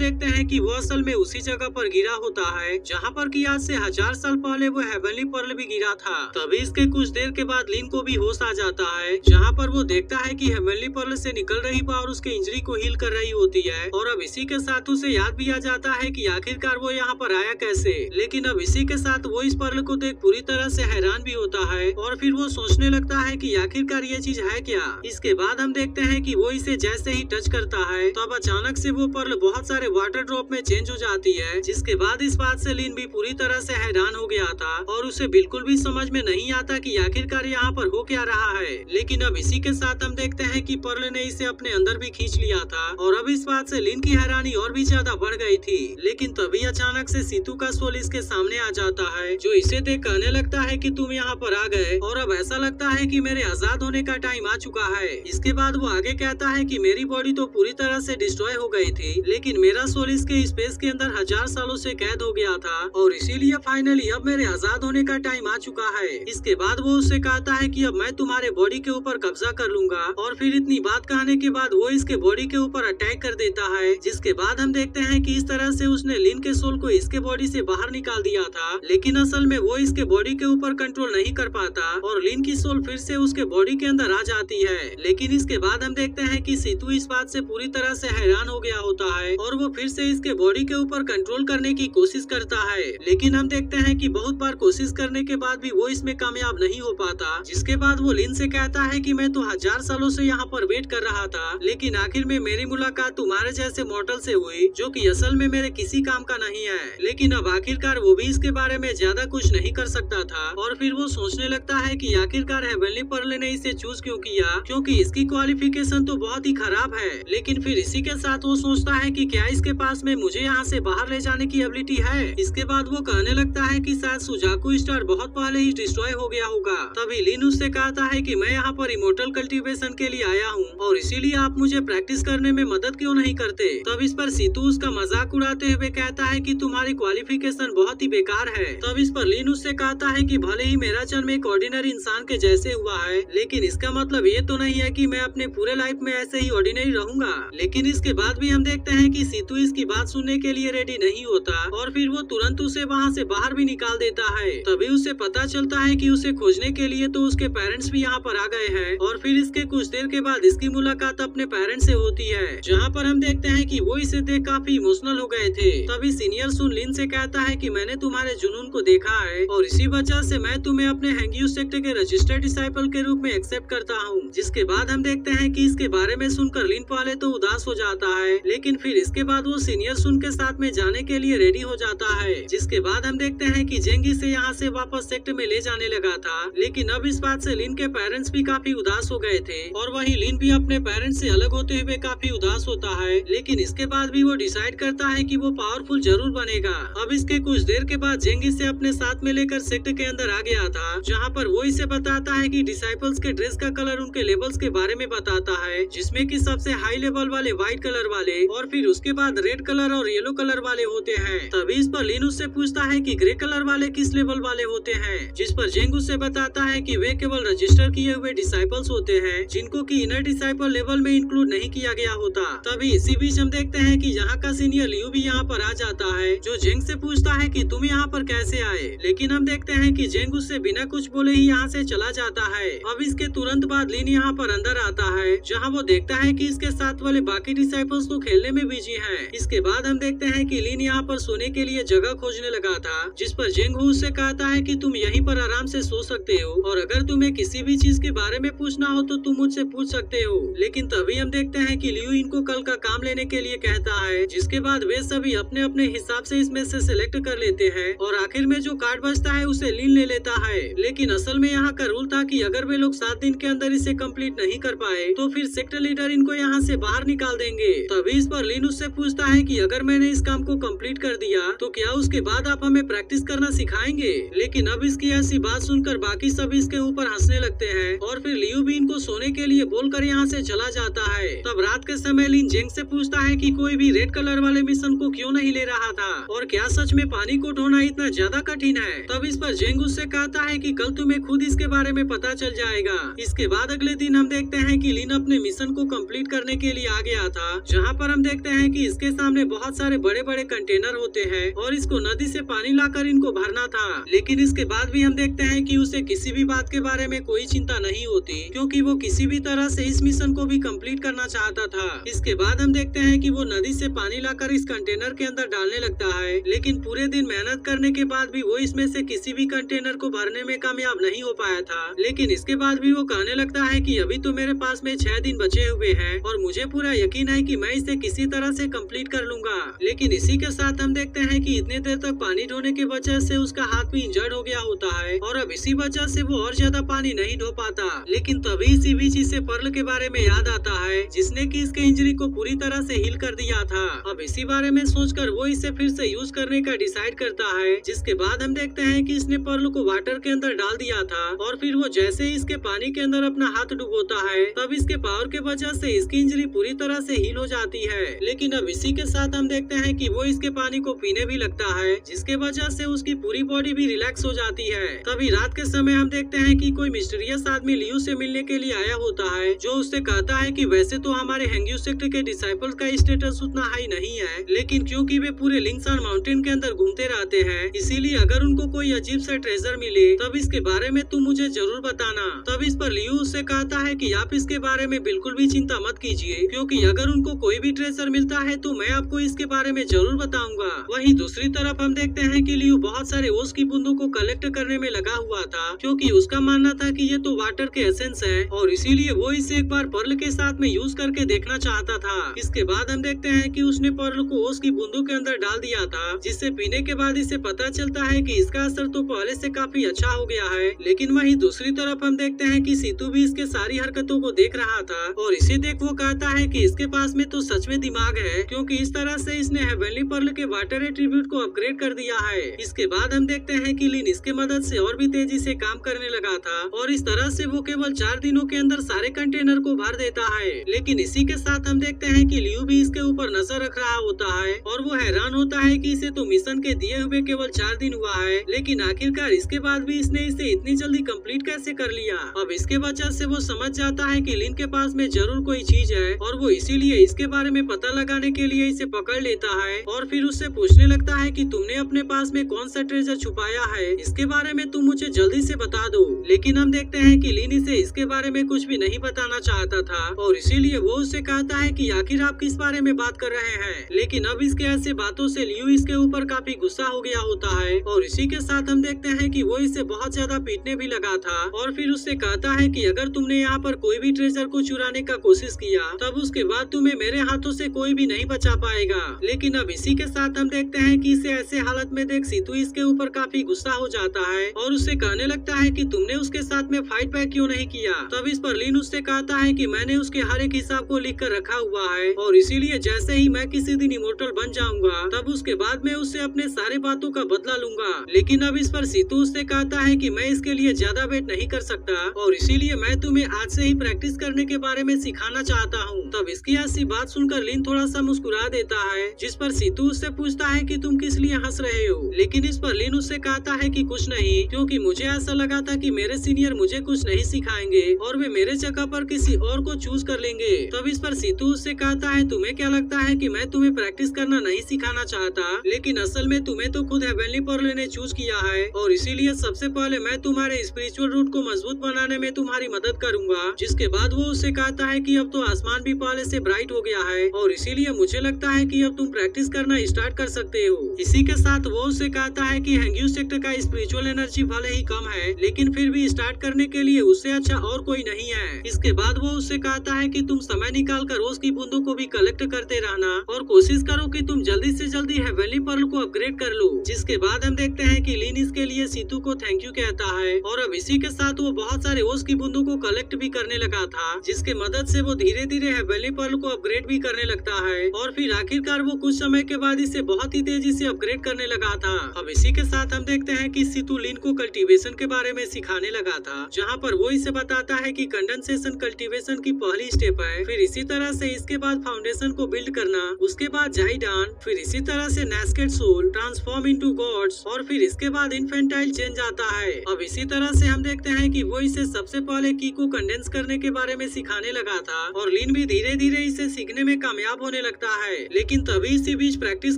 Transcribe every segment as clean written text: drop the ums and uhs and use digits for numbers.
देखते हैं कि वो असल में उसी जगह पर गिरा होता है जहाँ पर कि आज से 1000 साल पहले वो हेवनली पर्ल भी गिरा था। तभी इसके कुछ देर के बाद लिन को भी होश आ जाता है, जहाँ पर वो देखता है कि हेवनली पर्ल से निकल रही पावर उसके इंजरी को हील कर रही होती है। और अब इसी के साथ उसे याद भी आ जाता है कि आखिरकार वो यहाँ पर आया कैसे। लेकिन अब इसी के साथ वो इस पर्ल को देख पूरी तरह से हैरान भी होता है और फिर वो सोचने लगता है कि आखिरकार ये चीज है क्या। इसके बाद हम देखते हैं कि वो इसे जैसे ही टच करता है तो अब अचानक से वो पर्ल बहुत सारे वाटर ड्रॉप में चेंज हो जाती है, जिसके बाद इस बात से लिन भी पूरी तरह से हैरान हो गया था और उसे बिल्कुल भी समझ में नहीं आता कि आखिरकार यहाँ पर हो क्या रहा है। लेकिन अब इसी के साथ हम देखते हैं कि पर्ल ने इसे अपने अंदर भी खींच लिया था और अब इस बात से लिन की हैरानी और भी ज्यादा बढ़ गई थी। लेकिन तभी अचानक से सीतू का सोल इसके सामने आ जाता है, जो इसे देख कहने लगता है कि तुम यहाँ पर आ गए और अब ऐसा लगता है कि मेरे आजाद होने का टाइम आ चुका है। इसके बाद वो आगे कहता है कि मेरी बॉडी तो पूरी तरह से डिस्ट्रॉय हो गई थी, लेकिन मेरा सोल इसके स्पेस के अंदर 1000 सालों से कैद हो गया था और इसीलिए फाइनली अब मेरे आजाद होने का टाइम आ चुका है। इसके बाद वो उससे कहता है कि अब मैं तुम्हारे बॉडी के ऊपर कब्जा कर लूंगा और फिर इतनी बात कहने के बाद वो इसके बॉडी के ऊपर अटैक कर देता है, जिसके बाद हम देखते हैं कि इस तरह से उसने लिन के सोल को इसके बॉडी से बाहर निकाल दिया था। लेकिन असल में वो इसके बॉडी के ऊपर कंट्रोल नहीं कर पाता और लिन की सोल फिर से उसके बॉडी के अंदर आ जाती है। लेकिन इसके बाद हम देखते हैं कि सीतू इस बात से पूरी तरह से हैरान हो गया होता है और वो फिर से इसके बॉडी के ऊपर कंट्रोल करने की कोशिश करता है। लेकिन हम देखते हैं कि बहुत बार कोशिश करने के बाद भी वो इसमें कामयाब नहीं हो पाता, जिसके बाद वो लिन से कहता है कि मैं तो 1000 सालों से यहाँ पर वेट कर रहा था, लेकिन आखिर में मेरी मुलाकात तुम्हारे जैसे मॉडल से हुई जो कि असल में मेरे किसी काम का नहीं है। लेकिन अब आखिरकार वो भी इसके बारे में ज्यादा कुछ नहीं कर सकता था और फिर वो सोचने लगता है कि आखिरकार हेवनली पर्ल ने इसे चूज क्यों किया, क्योंकि इसकी क्वालिफिकेशन तो बहुत ही खराब है। लेकिन फिर इसी के साथ वो सोचता है कि क्या इसके पास में मुझे यहाँ से बाहर ले जाने की एबिलिटी है। इसके बाद वो कहने लगता है कि शायद सुजाकू स्टार बहुत पहले ही डिस्ट्रॉय हो गया होगा। तभी लिन उससे कहता है कि मैं यहाँ पर इमोर्टल कल्टीवेशन के लिए आया हूँ और इसीलिए आप मुझे प्रैक्टिस करने में मदद क्यों नहीं करते। तब इस पर सीतू उसका मजाक उड़ाते हुए कहता है कि तुम्हारी क्वालिफिकेशन बहुत ही बेकार है। तब इस पर लिन उससे कहता है कि भले ही मेरा जन्म एक ऑर्डिनरी इंसान के जैसे हुआ है, लेकिन इसका मतलब ये तो नहीं है कि मैं अपने पूरे लाइफ में ऐसे ही ऑर्डिनरी रहूंगा। लेकिन इसके बाद भी हम देखते हैं कि सीतू इसकी बात सुनने के लिए रेडी नहीं होता और फिर वो तुरंत उसे वहाँ से बाहर भी निकाल देता है। तभी उसे पता चलता है कि उसे खोजने के लिए तो उसके पेरेंट्स भी यहाँ पर आ गए हैं और फिर इसके कुछ देर के बाद इसकी मुलाकात अपने पेरेंट्स से होती है, जहाँ पर हम देखते हैं कि वो इसे देख काफी इमोशनल हो गए थे। तभी सीनियर सुन लिन से कहता है कि मैंने तुम्हारे जुनून को देखा है और इसी वजह से मैं तुम्हें अपने हैंग्यू सेक्ट के रजिस्टर्ड डिसाइपल के रूप में एक्सेप्ट करता हूँ। जिसके बाद हम देखते हैं कि इसके बारे में सुनकर लिन पहले तो उदास हो जाता है, लेकिन फिर इसके बाद वो सीनियर सुन के साथ में जाने के लिए रेडी हो जाता है। जिसके बाद हम देखते हैं कि जेंग इसे यहाँ से वापस सेक्ट में ले जाने लगा था, लेकिन अब इस बात से लिन के पेरेंट्स भी काफी उदास हो गए थे और वहीं लिन भी अपने पेरेंट्स से अलग होते हुए काफी उदास होता है। लेकिन इसके बाद भी वो डिसाइड करता है कि वो पावरफुल जरूर बनेगा। अब इसके कुछ देर के बाद जेंग इसे अपने साथ में लेकर सेक्ट के अंदर आ गया था, जहाँ पर वो इसे बताता है कि डिसाइपल्स के ड्रेस का कलर उनके लेवल्स के बारे में बताता है, जिसमें कि सबसे हाई लेवल वाले व्हाइट कलर वाले और फिर उसके बाद रेड कलर और येलो कलर वाले होते हैं। तभी इस पर लिन उससे पूछता है कि ग्रे कलर वाले किस लेवल वाले होते हैं, जिस पर जेंग उससे बताता है कि वे केवल रजिस्टर किए हुए डिसाइपल्स होते हैं, जिनको कि इनर डिसाइपल लेवल में इंक्लूड नहीं किया गया होता। तभी इसी बीच हम देखते हैं कि यहाँ का सीनियर लियू भी यहाँ पर आ जाता है, जो जेंग से पूछता है कि तुम यहाँ पर कैसे आए। लेकिन हम देखते हैं कि जेंग उससे बिना कुछ बोले ही यहाँ से चला जाता है। अब इसके तुरंत बाद लिन यहाँ पर अंदर आता है, जहाँ वो देखता है कि इसके साथ वाले बाकी डिसाइपल्स तो खेलने में बिजी हैं। इसके बाद हम देखते हैं कि लिन यहाँ पर सोने के लिए जगह खोजने लगा था, जिस पर जेंग उससे कहता है कि तुम यहीं पर आराम से सो सकते हो और अगर तुम्हें किसी भी चीज के बारे में पूछना हो तो तुम मुझसे पूछ सकते हो। लेकिन तभी हम देखते हैं कि लियू इनको कल का काम लेने के लिए कहता है, जिसके बाद वे सभी अपने अपने हिसाब से इसमें से सिलेक्ट कर लेते हैं और आखिर में जो कार्ड बचता है उसे लिन ले लेता है। लेकिन असल में यहाँ का रूल था कि अगर वे लोग 7 दिन के अंदर इसे कंप्लीट नहीं कर पाए तो फिर सेक्टर लीडर इनको यहाँ से बाहर निकाल देंगे। तभी इस पर लिन उससे पूछता है कि अगर मैंने इस काम को कंप्लीट कर दिया तो क्या उसके बाद आप हमें प्रैक्टिस करना सिखाएंगे। लेकिन अब इसकी ऐसी बात सुनकर बाकी सभी इसके ऊपर हंसने लगते हैं और फिर लियू भी इनको सोने के लिए बोलकर यहाँ से चला जाता है। तब रात के समय लिन जेंग से पूछता है कि कोई भी रेड कलर वाले मिशन को क्यों नहीं ले रहा था और क्या सच में पानी को ढोना इतना ज्यादा कठिन है। तब इस पर जेंग उससे कहता है कि कल तुम्हें खुद इसके बारे में पता चल जाएगा। इसके बाद अगले दिन हम देखते हैं कि लिन अपने मिशन को कंप्लीट करने के लिए आ गया था, जहाँ पर हम देखते हैं कि इसके सामने बहुत सारे बड़े बड़े कंटेनर होते हैं और इसको नदी से पानी लाकर इनको भरना था। लेकिन इसके बाद भी हम देखते हैं कि उसे किसी भी बात के बारे में कोई चिंता नहीं होती, क्योंकि वो किसी भी तरह से इस मिशन को भी कंप्लीट करना चाहता था। इसके बाद हम देखते हैं कि वो नदी से पानी लाकर इस कंटेनर के अंदर डालने लगता है, लेकिन पूरे दिन मेहनत करने के बाद भी वो इसमें से किसी भी कंटेनर को भरने में कामयाब नहीं हो पाया था। लेकिन इसके बाद भी वो कहने लगता है कि अभी तो मेरे पास में 6 दिन बचे हुए हैं और मुझे पूरा यकीन है कि मैं इसे किसी तरह से कंप्लीट कर लूंगा। लेकिन इसी के साथ हम देखते हैं कि इतने देर तक पानी ढोने की वजह से उसका हाथ भी इंजर्ड हो गया होता है और अब इसी वजह से वो और ज्यादा पानी नहीं ढो पाता। लेकिन तभी इसी बीच इसे पर्ल के बारे में याद आता है, जिसने कि इसके इंजरी को पूरी तरह से हील कर दिया था। अब इसी बारे में सोचकर वो इसे फिर से यूज करने का डिसाइड करता है। जिसके बाद हम देखते हैं कि इसने पर्ल को वाटर के अंदर डाल दिया था और फिर वो जैसे ही इसके पानी के अंदर अपना हाथ डुबोता है, तब इसके पावर के वजह से इसकी इंजरी पूरी तरह से हील हो जाती है। लेकिन अब इसी के साथ हम देखते हैं कि वो इसके पानी को पीने भी लगता है, जिसके वजह से उसकी पूरी बॉडी भी रिलैक्स हो जाती है। तभी रात के समय हम देखते हैं कि कोई मिस्टीरियस आदमी लियू से मिलने के लिए आया होता है, जो उससे कहता है कि वैसे तो हमारे हैंग्यू सेक्टर के डिसाइपल्स का स्टेटस उतना हाई नहीं है, लेकिन क्योंकि वे पूरे लिंगसान माउंटेन के अंदर घूमते रहते हैं, इसीलिए अगर उनको कोई अजीब सा ट्रेजर मिले तब इसके बारे में तुम मुझे जरूर बताना। तब इस पर लियू उससे कहता है कि आप इसके बारे में बिल्कुल भी चिंता मत कीजिए, क्योंकि अगर उनको कोई भी ट्रेजर मिलता है तो मैं आपको इसके बारे में जरूर बताऊंगा। वहीं दूसरी तरफ हम देखते हैं कि लियू बहुत सारे ओस की बूंदों को कलेक्ट करने में लगा हुआ था, क्योंकि उसका मानना था कि ये तो वाटर के एसेंस है और इसीलिए वो इसे एक बार पर्ल के साथ में यूज करके देखना चाहता था। इसके बाद हम देखते हैं कि उसने पर्ल को ओस की बूंदों के अंदर डाल दिया था, जिससे पीने के बाद इसे पता चलता है कि इसका असर तो पहले से काफी अच्छा हो गया है। लेकिन वहीं दूसरी तरफ हम देखते हैं कि सीतू भी इसके सारी हरकतों को देख रहा था और इसे देख वो कहता है कि इसके पास में तो सच में दिमाग है, क्योंकि इस तरह से इसने हेवनली पर्ल के वाटर एट्रीब्यूट को अपग्रेड कर दिया है। इसके बाद हम देखते हैं कि लिन इसके मदद से और भी तेजी से काम करने लगा था और इस तरह से वो केवल 4 दिनों के अंदर सारे कंटेनर को भर देता है। लेकिन इसी के साथ हम देखते हैं कि लियू भी इसके ऊपर नजर रख रहा होता है और वो हैरान होता है कि इसे तो मिशन के दिए हुए केवल 4 दिन हुआ है, लेकिन आखिरकार इसके बाद भी इसने इसे इतनी जल्दी कंप्लीट कैसे कर लिया। अब इसके वजह से वो समझ जाता है कि लिन के पास में जरूर कोई चीज है और वो इसीलिए इसके बारे में पता लगाने के लिए इसे पकड़ लेता है और फिर उससे पूछने लगता है कि तुमने अपने पास में कौन सा ट्रेजर छुपाया है, इसके बारे में तुम मुझे जल्दी से बता दो। लेकिन हम देखते हैं कि लिन इसे इसके बारे में कुछ भी नहीं बताना चाहता था और इसीलिए वो उससे कहता है कि आखिर आप किस बारे में बात कर रहे हैं। लेकिन अब इसके ऐसे बातों से लियू इसके ऊपर काफी गुस्सा हो गया होता है और इसी के साथ हम देखते हैं कि वो इसे बहुत ज्यादा पीटने भी लगा था और फिर उससे कहता है कि अगर तुमने यहाँ पर कोई भी ट्रेजर को चुराने का कोशिश किया तब उसके बाद तुम्हें मेरे हाथों से कोई भी नहीं बचा पाएगा। लेकिन अब इसी के साथ हम देखते हैं कि इसे ऐसे हालत में देख सीतू इसके ऊपर काफी गुस्सा हो जाता है और उससे कहने लगता है कि तुमने उसके साथ में फाइट बैक क्यों नहीं किया। तब इस पर लिन उससे कहता है कि मैंने उसके हर एक हिसाब को लिख कर रखा हुआ है और इसीलिए जैसे ही मैं किसी दिन इमोर्टल बन जाऊंगा तब उसके बाद मैं उससे अपने सारे बातों का बदला लूंगा। लेकिन अब इस पर सीतू उससे कहता है कि मैं इसके लिए ज्यादा वेट नहीं कर सकता और इसीलिए मैं तुम्हें आज से ही प्रैक्टिस करने के बारे में सिखाना चाहता हूँ। तब इसकी ऐसी बात सुनकर लिन थोड़ा सा मुस्कुरा देता है, जिस पर सीतू उससे पूछता है कि तुम किस लिए हंस रहे हो। लेकिन इस पर लिन उससे कहता है कि कुछ नहीं, क्योंकि मुझे ऐसा लगा था कि मेरे सीनियर मुझे कुछ नहीं सिखाएंगे और वे मेरे जगह पर किसी और को चूज कर लेंगे। तब इस पर सीतू उससे कहता है तुम्हें क्या लगता है कि मैं तुम्हें प्रैक्टिस करना नहीं सिखाना चाहता, लेकिन असल में तुम्हें तो खुद हेवनली पर्ल ने चूज किया है और इसीलिए सबसे पहले मैं तुम्हारे स्पिरिचुअल रूट को मजबूत बनाने में तुम्हारी मदद करूंगा। जिसके बाद वो उससे कहता है कि अब तो आसमान भी पहले से ब्राइट हो गया है और इसीलिए मुझे लगता है कि अब तुम प्रैक्टिस करना स्टार्ट कर सकते हो। इसी के साथ वो उससे कहता है कि हैंग्यू सेक्टर का स्पिरिचुअल एनर्जी भले ही कम है, लेकिन फिर भी स्टार्ट करने के लिए उससे अच्छा और कोई नहीं है। इसके बाद वो उससे कहता है कि तुम समय निकाल कर रोज की बूंदों को भी कलेक्ट करते रहना और कोशिश करो कि तुम जल्दी से जल्दी हेवनली पर्ल को अपग्रेड कर लो। जिसके बाद हम देखते हैं कि लिन इसके लिए सीतू को थैंक यू कहता है और अब इसी के साथ वो बहुत सारे ओस की बूंदों को कलेक्ट भी करने लगा था, जिसके मदद से वो धीरे धीरे हेवनली पर्ल को अपग्रेड भी करने लगता है और फिर आखिरकार वो कुछ समय के बाद इसे बहुत ही तेजी से अपग्रेड करने लगा था। अब इसी के साथ हम देखते हैं कि सीतू लिन को कल्टीवेशन के बारे में सिखाने लगा था, जहाँ पर वो इसे बताता है कि कंडेंसेशन कल्टीवेशन की पहली स्टेप है, फिर इसी तरह से इसके बाद फाउंडेशन को बिल्ड करना, उसके बाद जाइडान, फिर इसी तरह से नेस्केड सोल, ट्रांसफॉर्म इनटू गॉड्स और फिर इसके बाद इन्फेंटाइल चेंज आता है। अब इसी तरह से हम देखते हैं कि वो इसे सबसे पहले की को कंडेंस करने के बारे में सिखाने लगा था और लिन भी धीरे धीरे इसे सीखने में कामयाब होने लगता लगता है, लेकिन तभी इसी बीच प्रैक्टिस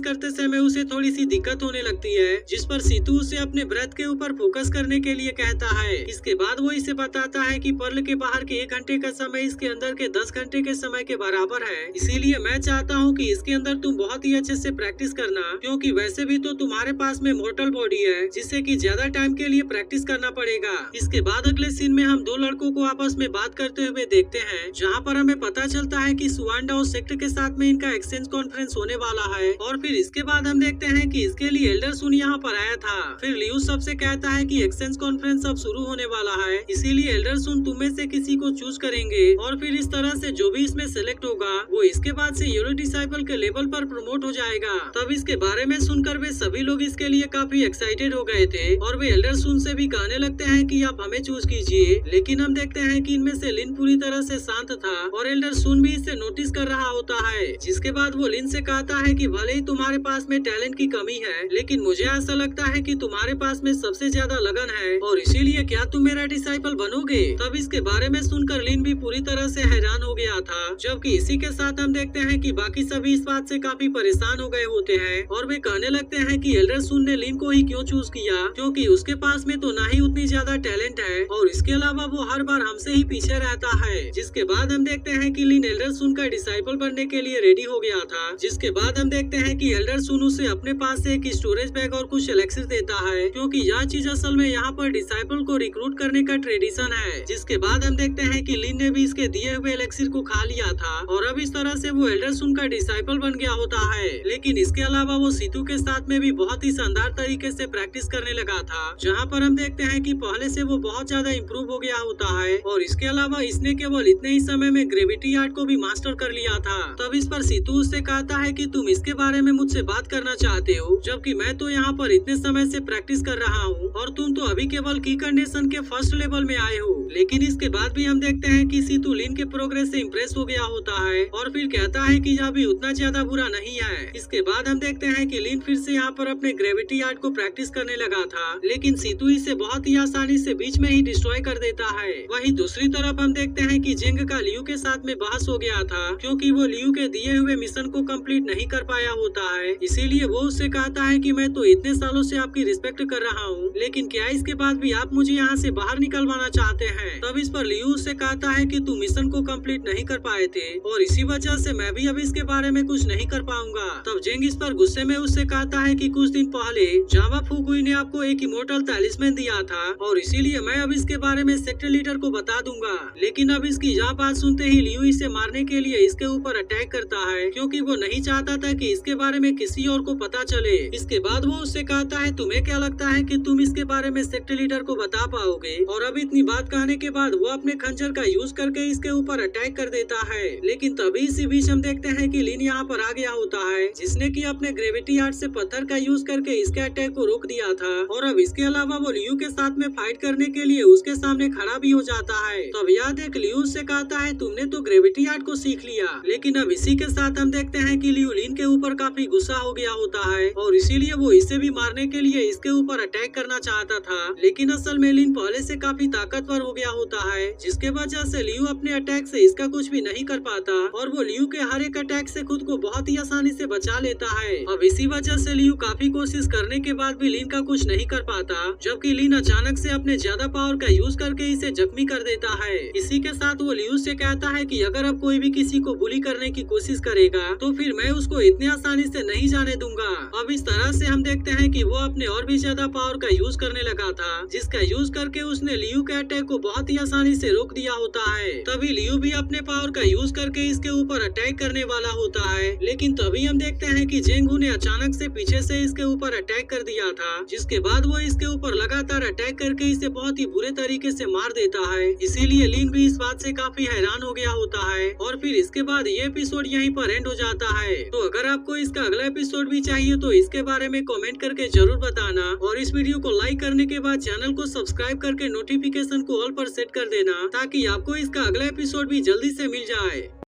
करते समय उसे थोड़ी सी दिक्कत होने लगती है, जिस पर सीतू उसे अपने ब्रेथ के ऊपर फोकस करने के लिए कहता है। इसके बाद वो इसे बताता है कि पर्ल के बाहर के 1 घंटे का समय इसके अंदर के 10 घंटे के समय के बराबर है, इसीलिए मैं चाहता हूँ कि इसके अंदर तुम बहुत ही अच्छे से प्रैक्टिस करना, क्योंकि वैसे भी तो तुम्हारे पास में मॉर्टल बॉडी है, जिससे कि ज्यादा टाइम के लिए प्रैक्टिस करना पड़ेगा। इसके बाद अगले सीन में हम 2 लड़कों को आपस में बात करते हुए देखते हैं, जहाँ पर हमें पता चलता है कि सुवांडा सेक्ट के साथ में इनका एक्सचेंज कॉन्फ्रेंस होने वाला है। और फिर इसके बाद हम देखते हैं कि इसके लिए एल्डर सुन यहाँ पर आया था। फिर लियू सबसे कहता है कि एक्सचेंज कॉन्फ्रेंस अब शुरू होने वाला है, इसीलिए एल्डर सुन तुम में से किसी को चूज करेंगे, और फिर इस तरह से जो भी इसमें सेलेक्ट होगा वो इसके बाद से येलो डिसाइपल के लेवल पर प्रमोट हो जाएगा। तब इसके बारे में सुनकर वे सभी लोग इसके लिए काफी एक्साइटेड हो गए थे, और वे एल्डर सुन से भी कहने लगते हैं कि आप हमें चूज कीजिए। लेकिन हम देखते हैं कि इनमें से लिन पूरी तरह से शांत था, और एल्डर सुन भी इसे नोटिस कर रहा होता है। जिसके बाद वो लिन से कहता है कि भले ही तुम्हारे पास में टैलेंट की कमी है, लेकिन मुझे ऐसा लगता है कि तुम्हारे पास में सबसे ज्यादा लगन है, और इसीलिए क्या तुम मेरा डिसाइपल बनोगे। तब इसके बारे में सुनकर लिन भी पूरी तरह से हैरान हो गया था, जबकि इसी के साथ हम देखते हैं कि बाकी सभी इस बात से काफी परेशान हो गए होते हैं, और वे कहने लगते हैं कि एल्डर सुन ने लिन को ही क्यों चूज किया, क्योंकि उसके पास में तो ना ही उतनी ज्यादा टैलेंट है, और इसके अलावा वो हर बार हमसे ही पीछे रहता है। जिसके बाद हम देखते हैं कि लिन एल्डर सुन का डिसाइपल बनने के लिए रेडी हो गया था। जिसके बाद हम देखते हैं कि एल्डर सुन उसे अपने पास से एक स्टोरेज बैग और कुछ एलेक्सिर देता है, क्योंकि यह चीज असल में यहाँ पर डिसाइपल को रिक्रूट करने का ट्रेडिशन है। जिसके बाद हम देखते हैं कि लिन ने भी इसके दिए हुए एलेक्सिर को खा लिया था, और अब इस तरह से वो एल्डर सुन का डिसाइपल बन गया होता है। लेकिन इसके अलावा वो सीतू के साथ में भी बहुत ही शानदार तरीके से प्रैक्टिस करने लगा था, जहाँ पर हम देखते हैं कि पहले से वो बहुत ज्यादा इम्प्रूव हो गया होता है, और इसके अलावा इसने केवल इतने ही समय में ग्रेविटी आर्ट को भी मास्टर कर लिया था। तब इस पर सीतू उससे कहता है कि तुम इसके बारे में मुझसे बात करना चाहते हो, जबकि मैं तो यहाँ पर इतने समय से प्रैक्टिस कर रहा हूँ, और तुम तो अभी केवल की कंडीशन के फर्स्ट लेवल में आए हो। लेकिन इसके बाद भी हम देखते हैं कि सीतू लिन के प्रोग्रेस से इम्प्रेस हो गया होता है, और फिर कहता है कि यह भी उतना ज्यादा बुरा नहीं है। इसके बाद हम देखते हैं कि लिन फिर से यहाँ पर अपने ग्रेविटी आर्ट को प्रैक्टिस करने लगा था, लेकिन सीतू इसे बहुत ही आसानी से बीच में ही डिस्ट्रॉय कर देता है। वहीं दूसरी तरफ हम देखते हैं कि जेंग का लियू के साथ में बहस हो गया था, क्योंकि वो लियू के दिए हुए मिशन को कंप्लीट नहीं कर पाया होता है। इसीलिए वो उससे कहता है कि मैं तो इतने सालों से आपकी रिस्पेक्ट कर रहा हूँ, लेकिन क्या इसके बाद भी आप मुझे यहाँ से बाहर निकलवाना चाहते हैं। तब इस पर लियू उससे कहता है कि तुम मिशन को कंप्लीट नहीं कर पाए थे, और इसी वजह से मैं भी अब इसके बारे में कुछ नहीं कर पाऊंगा। तब जेंग इस पर गुस्से में उससे कहता है कि कुछ दिन पहले जावा फुकुई ने आपको एक इमोर्टल तैलिस्मैन दिया था, और इसीलिए मैं अब इसके बारे में सेक्टर लीडर को बता दूंगा। लेकिन अब इसकी यह बात सुनते ही लियू इसे मारने के लिए इसके ऊपर अटैक करता है, क्योंकि वो नहीं चाहता था कि इसके बारे में किसी और को पता चले। इसके बाद वो उससे कहता है तुम्हें क्या लगता है कि तुम इसके बारे में सेक्टर लीडर को बता पाओगे। और अब इतनी बात कहने के बाद वो अपने खंजर का यूज करके इसके ऊपर अटैक कर देता है। लेकिन तभी इसी बीच हम देखते हैं कि लिन यहाँ पर आ गया होता है, जिसने कि अपने ग्रेविटी आर्ट से पत्थर का यूज करके इसके अटैक को रोक दिया था, और अब इसके अलावा वो लियू के साथ में फाइट करने के लिए उसके सामने खड़ा भी हो जाता है। तब यह देख लियू से कहता है तुमने तो ग्रेविटी आर्ट को सीख लिया। लेकिन अब इसी के साथ हम देखते हैं कि लियू लिन के ऊपर काफी गुस्सा हो गया होता है, और इसीलिए वो इसे भी मारने के लिए इसके ऊपर अटैक करना चाहता था। लेकिन असल में लिन पहले से काफी ताकतवर हो गया होता है, जिसके वजह से लियू अपने अटैक से इसका कुछ भी नहीं कर पाता, और वो लियू के हर एक अटैक से खुद को बहुत ही आसानी से बचा लेता है। अब इसी वजह से लियू काफी कोशिश करने के बाद भी लिन का कुछ नहीं कर पाता, जबकि लिन अचानक से अपने ज्यादा पावर का यूज करके इसे जख्मी कर देता है। इसी के साथ वो लियू से कहता है कि अगर अब कोई भी किसी को बुली करने की कोशिश करेगा तो फिर मैं उसको इतनी आसानी से नहीं जाने दूंगा। अब इस तरह से हम देखते हैं कि वो अपने और भी ज्यादा पावर का यूज करने लगा था, जिसका यूज करके उसने लियू के अटैक को बहुत ही आसानी से रोक दिया होता है। तभी लियू भी अपने पावर का यूज करके इसके ऊपर अटैक करने वाला होता है, लेकिन तभी हम देखते हैं कि जेंगू ने अचानक से पीछे से इसके ऊपर अटैक कर दिया था, जिसके बाद वो इसके ऊपर लगातार अटैक करके इसे बहुत ही बुरे तरीके से मार देता है। इसीलिए लिन भी इस बात से काफी हैरान हो गया होता है, और फिर इसके बाद ये एपिसोड यहीं पर एंड हो जाता है। तो अगर आपको इसका अगला एपिसोड भी चाहिए तो इसके बारे में कमेंट करके जरूर बताना, और इस वीडियो को लाइक करने के बाद चैनल को सब्सक्राइब करके नोटिफिकेशन को ऑल पर सेट कर देना, ताकि आपको इसका अगला एपिसोड भी जल्दी से मिल जाए।